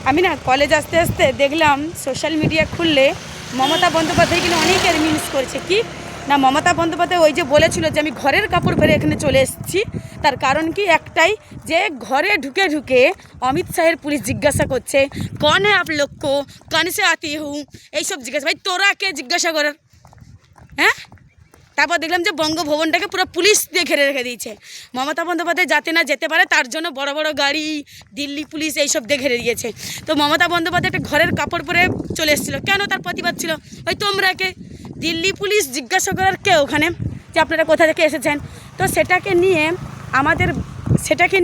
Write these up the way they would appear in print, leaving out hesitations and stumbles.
আমি না কলেজ আসতে আসতে দেখলাম সোশ্যাল মিডিয়া খুললে মমতা বন্দ্যোপাধ্যায় কিন্তু অনেকের মিস করেছে কি না, মমতা বন্দ্যোপাধ্যায় ওই যে বলেছিল যে আমি ঘরের কাপড় পরে এখানে চলে এসেছি, তার কারণ কি একটাই, যে ঘরে ঢুকে ঢুকে অমিত শাহের পুলিশ জিজ্ঞাসা করছে কন হ্যাঁ আপ লোক কো, কন সে আতি হুঁ, এইসব জিজ্ঞাসা। ভাই তোরা কে জিজ্ঞাসা করার? হ্যাঁ, তারপর দেখলাম যে বঙ্গভবনটাকে পুরো পুলিশ দিয়ে ঘিরে রেখে দিয়েছে। মমতা বন্দ্যোপাধ্যায় যাতে না যেতে পারে তার জন্য বড় বড় গাড়ি, দিল্লি পুলিশ এইসব দিয়ে ঘিরে দিয়েছে। তো মমতা বন্দ্যোপাধ্যায় একটা ঘরের কাপড় পরে চলে এসেছিলো, কেন? তার প্রতিবাদ ছিল। ওই তোমরা কে? দিল্লি পুলিশ জিজ্ঞাসা করার কে ওখানে যে আপনারা কোথা থেকে এসেছেন? তো সেটাকে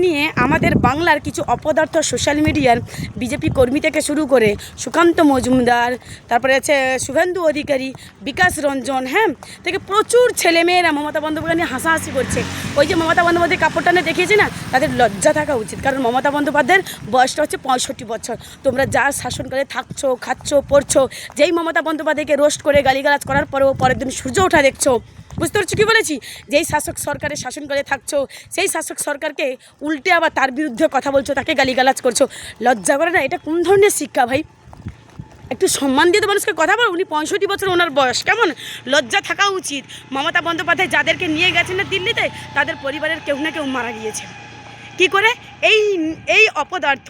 নিয়ে আমাদের বাংলার কিছু অপদার্থ সোশ্যাল মিডিয়ার বিজেপি কর্মী থেকে শুরু করে সুকান্ত মজুমদার, তারপরে আছে শুভেন্দু অধিকারী, বিকাশ রঞ্জন, হ্যাঁ, থেকে প্রচুর ছেলেমেয়েরা মমতা বন্দ্যোপাধ্যায় নিয়ে হাসাহাসি করছে। ওই যে মমতা বন্দ্যোপাধ্যায় কাপড়টা নিয়ে দেখিয়েছে না, তাদের লজ্জা থাকা উচিত, কারণ মমতা বন্দ্যোপাধ্যায়ের বয়সটা হচ্ছে 65 বছর। তোমরা যার শাসনকালে থাকছো, খাচ্ছো, পড়ছো, যেই মমতা বন্দ্যোপাধ্যায়কে রোস্ট করে গালিগালাজ করার পরেও পরের দিন সূর্য ওঠা দেখছো। বুঝতে পারছো কী বলেছি? যেই শাসক সরকারের শাসন করে থাকছো, সেই শাসক সরকারকে উল্টে আবার তার বিরুদ্ধে কথা বলছো, তাকে গালিগালাজ করছো। লজ্জা করে না? এটা কোন ধরনের শিক্ষা ভাই? একটু সম্মান দিয়ে তো মানুষকে কথা বল। উনি 65 বছর, ওনার বয়স, কেমন? লজ্জা থাকা উচিত। মমতা বন্দ্যোপাধ্যায় যাদেরকে নিয়ে গেছেন না দিল্লিতে, তাদের পরিবারের কেউ না কেউ মারা গিয়েছে। কি করে? এই অপদার্থ,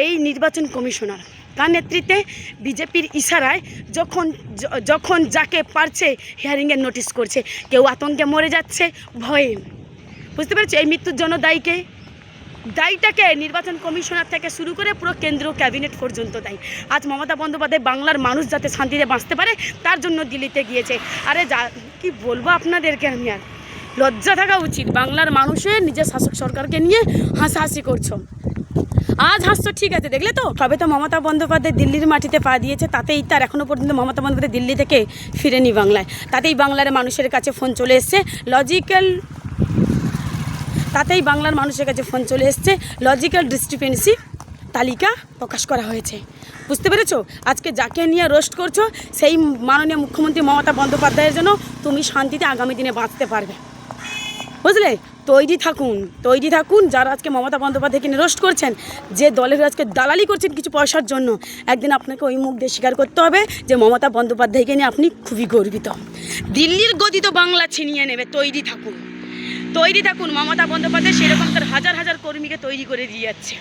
এই নির্বাচন কমিশনার তার নেতৃত্বে বিজেপির ইশারায় যখন যাকে পারছে হিয়ারিংয়ের নোটিশ করছে, কেউ আতঙ্কে মরে যাচ্ছে ভয়ে। বুঝতে পেরেছি? এই মৃত্যুর জন্য দায়ীটাকে নির্বাচন কমিশনার থেকে শুরু করে পুরো কেন্দ্রীয় ক্যাবিনেট পর্যন্ত দায়ী। আজ মমতা বন্দ্যোপাধ্যায় বাংলার মানুষ যাতে শান্তিতে বাঁচতে পারে তার জন্য দিল্লিতে গিয়েছে। আরে কি বলবো আপনাদেরকে, আমি আর লজ্জা থাকা উচিত। বাংলার মানুষের নিজের শাসক সরকারকে নিয়ে হাসাহাসি করছো। আজ হাসছো, ঠিক আছে, দেখলে তো? তবে তো মমতা বন্দ্যোপাধ্যায় দিল্লির মাটিতে পা দিয়েছে, তাতেই তার এখনও পর্যন্ত মমতা বন্দ্যোপাধ্যায় দিল্লি থেকে ফিরেনি বাংলায়। তাতেই বাংলার মানুষের কাছে ফোন চলে এসছে লজিক্যাল ডিসক্রিপেন্সি তালিকা প্রকাশ করা হয়েছে। বুঝতে পেরেছো? আজকে যাকে নিয়ে রোস্ট করছো, সেই মাননীয় মুখ্যমন্ত্রী মমতা বন্দ্যোপাধ্যায়ের জন্য তুমি শান্তিতে আগামী দিনে বাঁচতে পারবে। বুঝলে? তৈরি থাকুন যারা আজকে মমতা বন্দ্যোপাধ্যায়কে নিয়ে রোস্ট করছেন, যে দলের আজকে দালালি করছেন কিছু পয়সার জন্য। একদিন আপনাকে ওই মুখ দিয়ে স্বীকার করতে হবে যে মমতা বন্দ্যোপাধ্যায়কে নিয়ে আপনি খুবই গর্বিত। দিল্লির গদি তো বাংলা ছিনিয়ে নেবে। তৈরি থাকুন। মমতা বন্দ্যোপাধ্যায় সেরকম তার হাজার হাজার কর্মীকে তৈরি করে দিয়ে যাচ্ছে।